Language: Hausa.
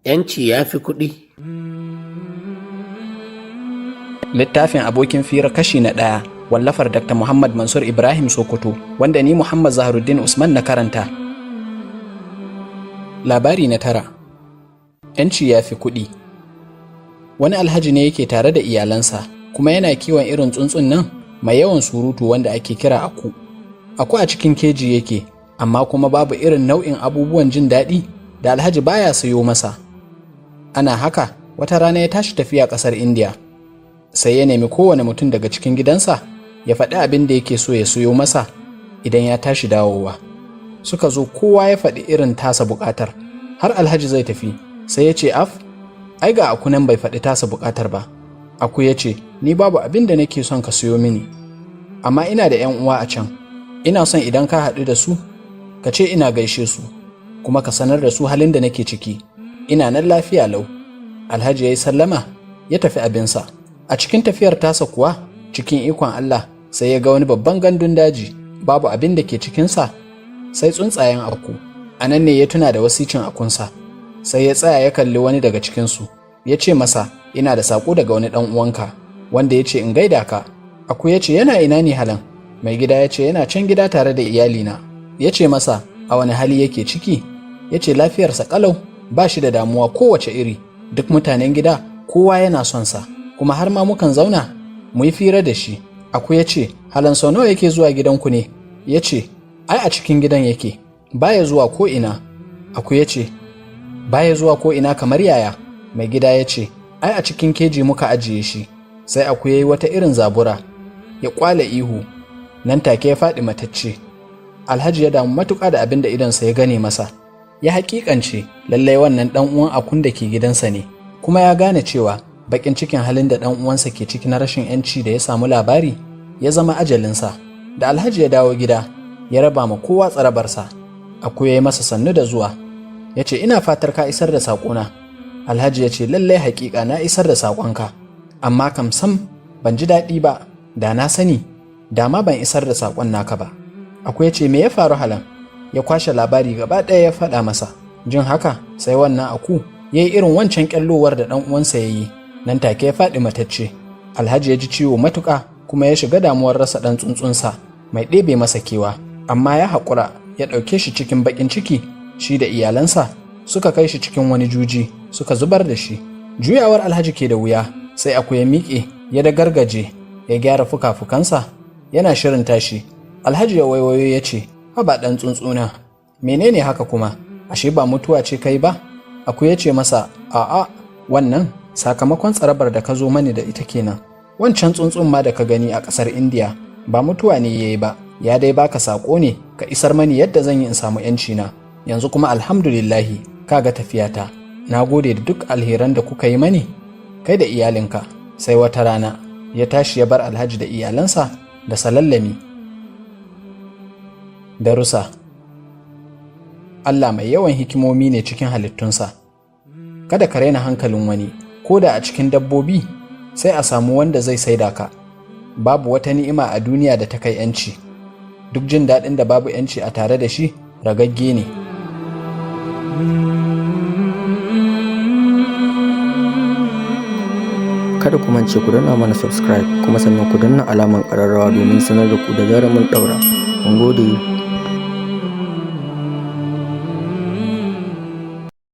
Yanci ya fi kuɗi. Littafin Abokin fira kashi na 1 wallafar Dr. Muhammad Mansur Ibrahim Sokoto wanda ni Muhammad Zaharuddin Usman na karanta. Labari na 9. Yanci ya fi kuɗi. Wani alhaji ne yake tare da iyalansa kuma yana kiwon irin tsuntsun nan mai yawan surutu wanda ake kira aku. Aku a cikin keji yake, amma kuma babu irin nau'in abubuwan jin daɗi da alhaji baya sayo masa. Ana haka wata rana ya tashi tafiya ƙasar Indiya. Sai ya nemi kowane mutum daga cikin gidansa ya faɗi abin da yake so ya sayo masa idan ya tashi dawowa. Suka zo kowa ya faɗi irin tasa buƙatar. Har alhaji zai tafi sai ya ce ai ga aku nan bai faɗi tasa buƙatar ba. Aku ya ce, ni babu abin da nake son ka sayo mini, amma ina da 'yan uwa a can. Ina son idan ka haɗu da su ka ce ina gaishe su, kuma ka sanar da su halin da nake ciki. Ina nan lafiya lau. Alhaji ya yi sallama ya tafi abinsa. A cikin tafiyar tasa kuwa, cikin ikon Allah, sai ya ga wani babban gandun daji, babu abin da ke cikinsa sai tsuntsayen aku. A nan ne ya tuna da wasicin akunsa, sai ya tsaya ya kalli wani daga cikinsu, ya ce masa, ina da saƙo daga wani ɗan uwanka, wanda ya ce in gaida ka. Aku ya ce, yana ina ne halan? Mai gida ya ce, yana can gida tare da iyalina. Ya ce masa, a wani hali yake ciki? Ya ce, lafiyarsa ƙalau, ba shi da damuwa kowace iri, duk mutanen gida kowa yana son sa, kuma har ma mukan zauna mu yi fira da shi. Aku ya ce, halan sau nawa yake zuwa gidanku ne? Ya ce, ai a cikin gidan yake, baya zuwa ko ina. Aku ya ce, baya zuwa ko ina kamar yaya? Mai gida ya ce, ai a cikin keji muka ajiye shi. Sai aku ya yi wata irin zabura, ya kwala ihu, nan take ya faɗi matacce. Alhaji ya damu matuƙa da abin da idonsa ya gane masa. Ya haƙiƙance lallai wannan ɗan uwan akun da ke gidansa ne, kuma ya gane cewa baƙin cikin halin da ɗan uwansa ke ciki na rashin ‘yanci da ya samu labari ya zama ajalinsa. Da Alhaji ya dawo gida, ya raba ma kowa tsarabarsa. Aku ya yi masa sannu da zuwa, ya ce, ina fatar ka isar da saƙona. Alhaji ya ce, lallai haƙiƙa na isar da saƙonka, amma kam sam ban ji daɗi ba, da na sani da ma ban isar da saƙon naka ba. Aku ya ce, me ya faru halan? Ya kwashe labari gaba ɗaya ya faɗa masa. Jin haka sai wannan aku ya yi irin wancan ƙyallowar da ɗan uwansa ya yi, nan take ya faɗi matacce. Alhaji ya ji ciwo matuƙa kuma ya shiga damuwar rasa ɗan tsuntsunsa mai ɗebe masa kewa, amma ya haƙura ya ɗauke shi cikin baƙin ciki. Shi da iyalansa suka kai shi cikin wani juji suka zubar da shi. Juyawar Alhaji ke da wuya, sai aku ya miƙe ya da gargaje ya gyara fuka-fukansa yana shirin tashi. Alhaji ya waiwayo ya ce, haba ɗan tsuntsuna, menene haka kuma? Ashe ba mutuwa ce kai ba? Aku ya ce masa, a'a, wannan sakamakon tsarabar da ka zo mani da ita kenan. Wancan tsuntsun ma da ka gani a ƙasar Indiya ba mutuwa ne ya yi ba, ya dai baka saƙo ne ka isar mani yadda zan yi in samu ‘yanci na. Yanzu kuma alhamdulillahi ka ga tafiyata. Na gode da duk alheran da kuka yi mani, kai da iyalinka. Sai wata rana ya tashi ya bar Alhaji da iyalansa da salallami. Darussa. Allah mai yawan hikimomi ne cikin halittunsa. Kada ka raina hankalin wani, ko da a cikin dabbobi sai a samu wanda zai saida ka. Babu wata ni'ima a duniya da ta kai ‘yanci. Duk jin daɗin da babu ‘yanci a tare da shi ragagge ne. Kada ku mance ku danna mana subscribe kuma sannan ku danna alamar ƙararrawa domin sanar da ku da zarar mun ɗaura. Mun gode.